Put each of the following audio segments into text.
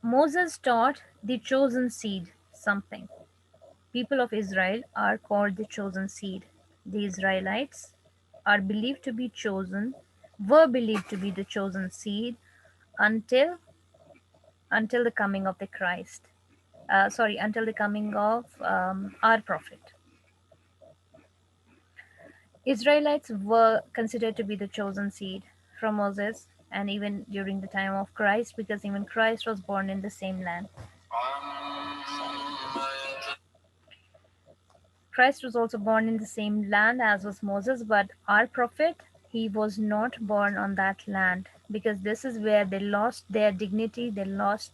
Moses taught the chosen seed something. People of Israel are called the chosen seed. The Israelites are believed to be chosen, were believed to be the chosen seed until until the coming of the Christ. Until the coming of our prophet. Israelites were considered to be the chosen seed from Moses and even during the time of Christ, because even Christ was born in the same land. Christ was also born in the same land as was Moses, but our prophet, he was not born on that land, because this is where they lost their dignity, they lost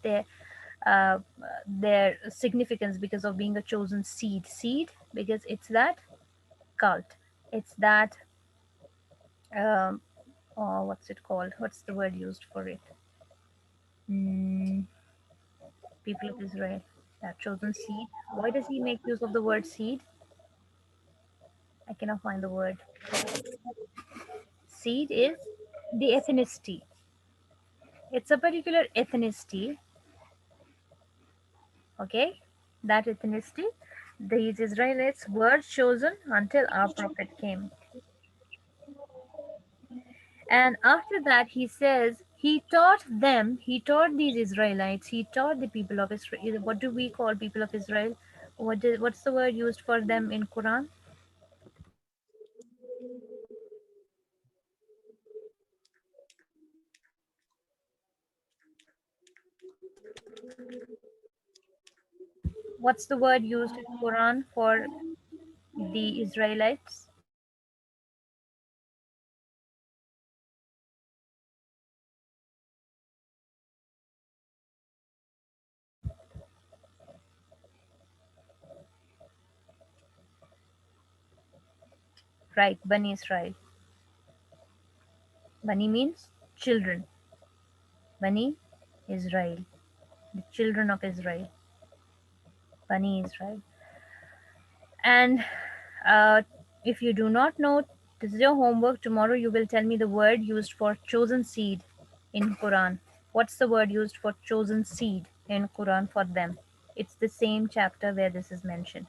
uh, their significance because of being a chosen seed. Seed, because it's that cult, it's that um, what's it called? What's the word used for it? Mm, people of Israel, that chosen seed. Why does he make use of the word seed? I cannot find the word. Seed is the ethnicity. It's a particular ethnicity, okay? That ethnicity, these Israelites were chosen until our prophet came. And after that, he says, he taught these Israelites, he taught the people of Israel. What do we call people of Israel? What's the word used for them in Quran? What's the word used in Quran for the Israelites? Right, Bani Israel. Bani means children. Bani Israel, the children of Israel. Bani Israel. And uh, if you do not know, this is your homework. Tomorrow you will tell me the word used for chosen seed in Quran. What's the word used for chosen seed in Quran for them? It's the same chapter where this is mentioned.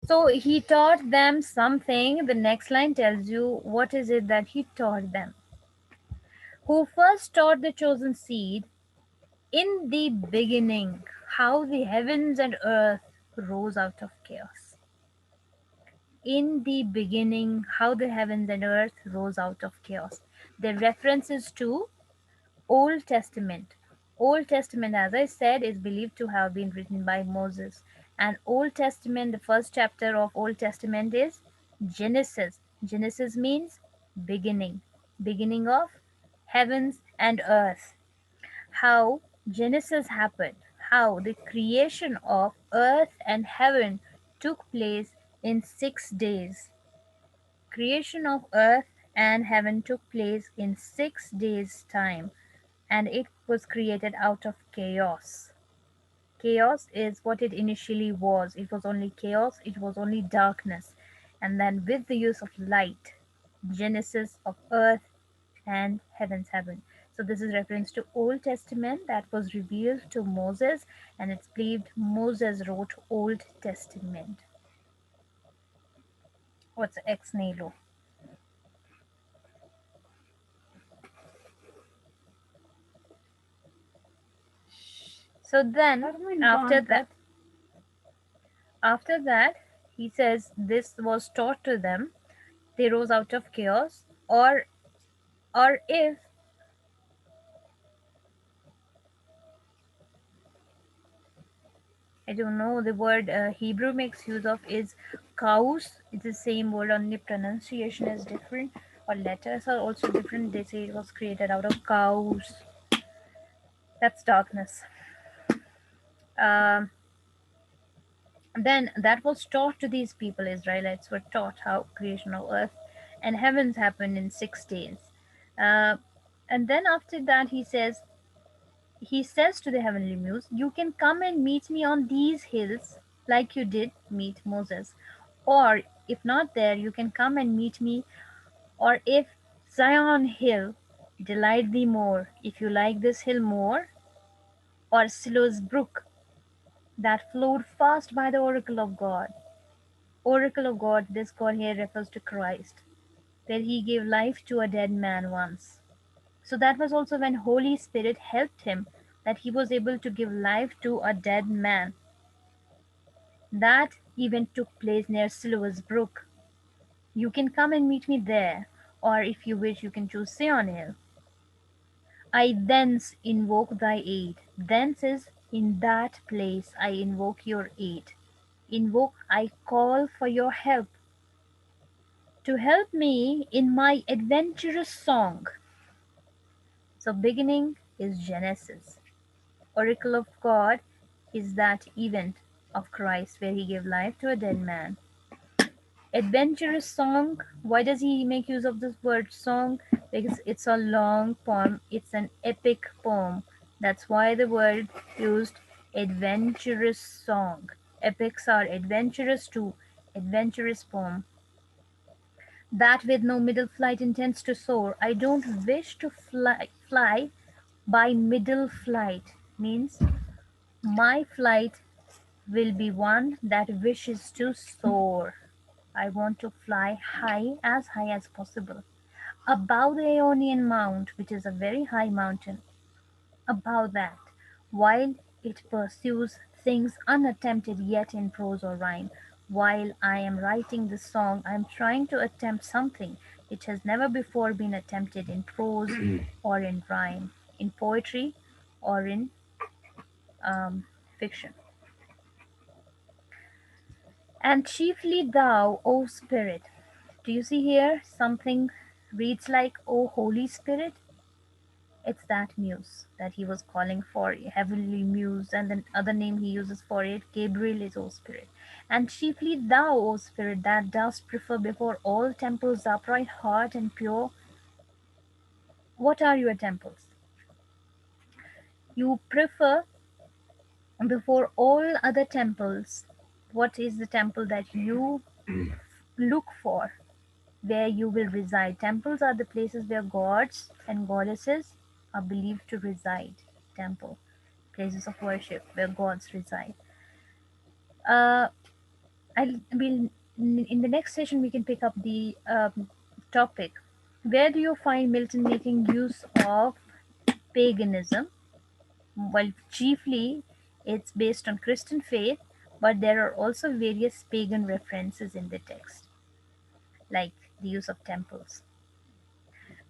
So he taught them something. The next line tells you what is it that he taught them. Who first taught the chosen seed in the beginning how the heavens and earth rose out of chaos. In the beginning, how the heavens and earth rose out of chaos. The references to Old Testament. Old Testament, as I said, is believed to have been written by Moses. And Old Testament, the first chapter of Old Testament is Genesis. Genesis means beginning, beginning of heavens and earth. How Genesis happened, how the creation of earth and heaven took place in 6 days. Creation of earth and heaven took place in 6 days' time, and it was created out of chaos. Chaos is what it initially was. It was only chaos, it was only darkness. And then, with the use of light, genesis of earth and heavens heaven. So this is reference to Old Testament that was revealed to Moses, and it's believed Moses wrote Old Testament. What's ex nihilo? So then after that, he says this was taught to them. They rose out of chaos, or if I don't know, the word Hebrew makes use of is chaos. It's the same word, only pronunciation is different, or letters are also different. They say it was created out of chaos. That's darkness. Um, then that was taught to these people. Israelites were taught how creation of earth and heavens happened in 6 days. Uh, and then after that, he says, He says to the heavenly muse, "You can come and meet me on these hills like you did meet Moses. Or if not there, you can come and meet me. Or if Zion Hill delight thee more, if you like this hill more, or Silo's brook that flowed fast by the oracle of God." Oracle of God, this God here refers to Christ, where he gave life to a dead man once. So that was also when Holy Spirit helped him, that he was able to give life to a dead man. That event took place near Silo's brook. You can come and meet me there, or if you wish, you can choose Sion Hill. I thence invoke thy aid. Thence is in that place I invoke your aid. Invoke, I call for your help, to help me in my adventurous song. So, beginning is Genesis. Oracle of God is that event of Christ where he gave life to a dead man. Adventurous song, why does he make use of this word song? Because it's a long poem, it's an epic poem. That's why the word used adventurous song. Epics are adventurous too, adventurous poem. That with no middle flight intends to soar. I don't wish to fly by middle flight, means my flight will be one that wishes to soar. I want to fly high as possible, above the Aeonian Mount, which is a very high mountain, above that, while it pursues things unattempted yet in prose or rhyme. While I am writing this song, I am trying to attempt something which has never before been attempted in prose or in rhyme, in poetry or in um, fiction. And chiefly thou, O Spirit. Do you see here something reads like, O Holy Spirit? It's that muse that he was calling for, heavenly muse, and the other name he uses for it, Gabriel, is O Spirit. And chiefly thou, O Spirit, that dost prefer before all temples the upright heart and pure. What are your temples? You prefer before all other temples. What is the temple that you look for, where you will reside? Temples are the places where gods and goddesses are believed to reside. Temple, places of worship where gods reside. Uh, I will in the next session we can pick up the topic. Where do you find Milton making use of paganism? Well, chiefly it's based on Christian faith, but there are also various pagan references in the text, like the use of temples.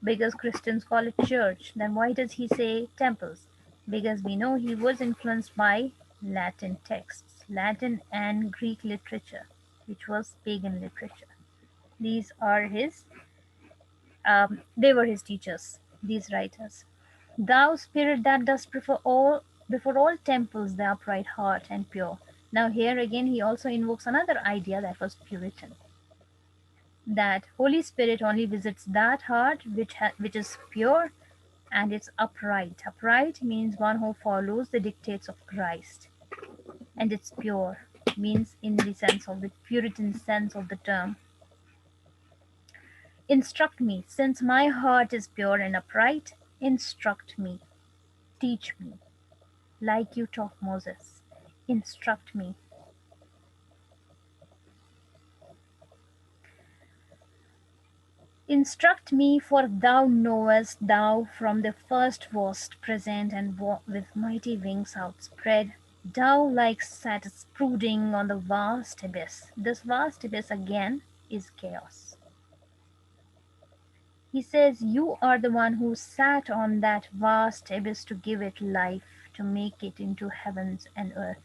Because Christians call it church, then why does he say temples? Because we know he was influenced by Latin texts, Latin and Greek literature, which was pagan literature. These are his, they were his teachers, these writers. Thou spirit that dost prefer all before all temples the upright heart and pure. Now here again he also invokes another idea that was Puritan, that Holy Spirit only visits that heart which is pure and it's upright. Upright means one who follows the dictates of Christ, and it's pure means in the sense of the Puritan sense of the term. Instruct me, since my heart is pure and upright. Instruct me, teach me, like you taught Moses. Instruct me. Instruct me, for thou knowest, thou from the first wast present, and with mighty wings outspread, thou like sattest brooding on the vast abyss. This vast abyss again is chaos. He says, you are the one who sat on that vast abyss to give it life, to make it into heavens and earth.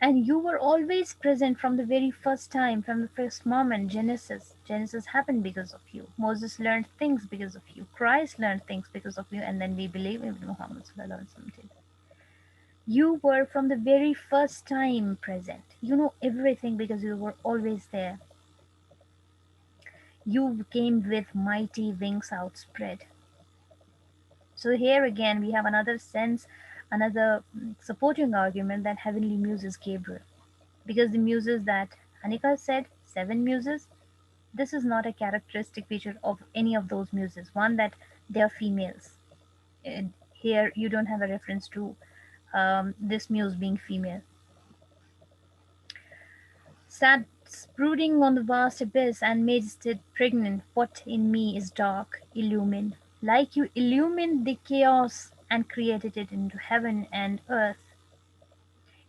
And you were always present from the very first time, from the first moment. Genesis happened because of you. Moses learned things because of you. Christ learned things because of you. And then we believe in Muhammad Sallallahu Alaihi Wasallam. You were from the very first time present. You know everything because you were always there. You came with mighty wings outspread. So here again we have another sense, another supporting argument that heavenly muse is Gabriel. Because the muses that Hanika said, seven muses, this is not a characteristic feature of any of those muses. One, that they are females. And here you don't have a reference to this muse being female. Sat brooding on the vast abyss and made it pregnant. What in me is dark, illumined, like you illumined the chaos and created it into heaven and earth.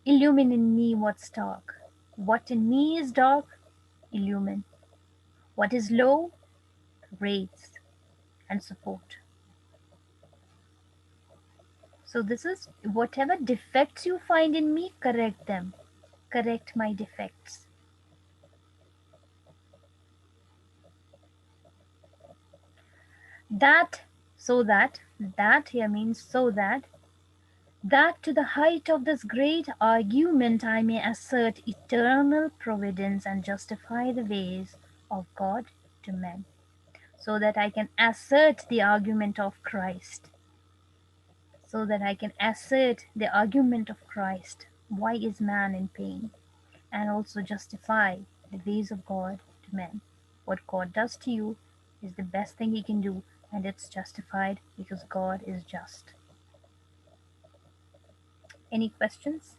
Illumine in me what's dark. What in me is dark, illumine. What is low, raise and support. So this is whatever defects you find in me, correct them. Correct my defects. That, so that here means so that to the height of this great argument I may assert eternal providence and justify the ways of God to men. So that I can assert the argument of Christ. So that I can assert the argument of Christ. Why is man in pain? And also justify the ways of God to men. What God does to you is the best thing He can do, and it's justified because God is just. Any questions?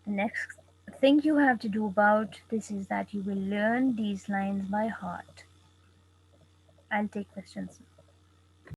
The next thing you have to do about this is that you will learn these lines by heart. I'll take questions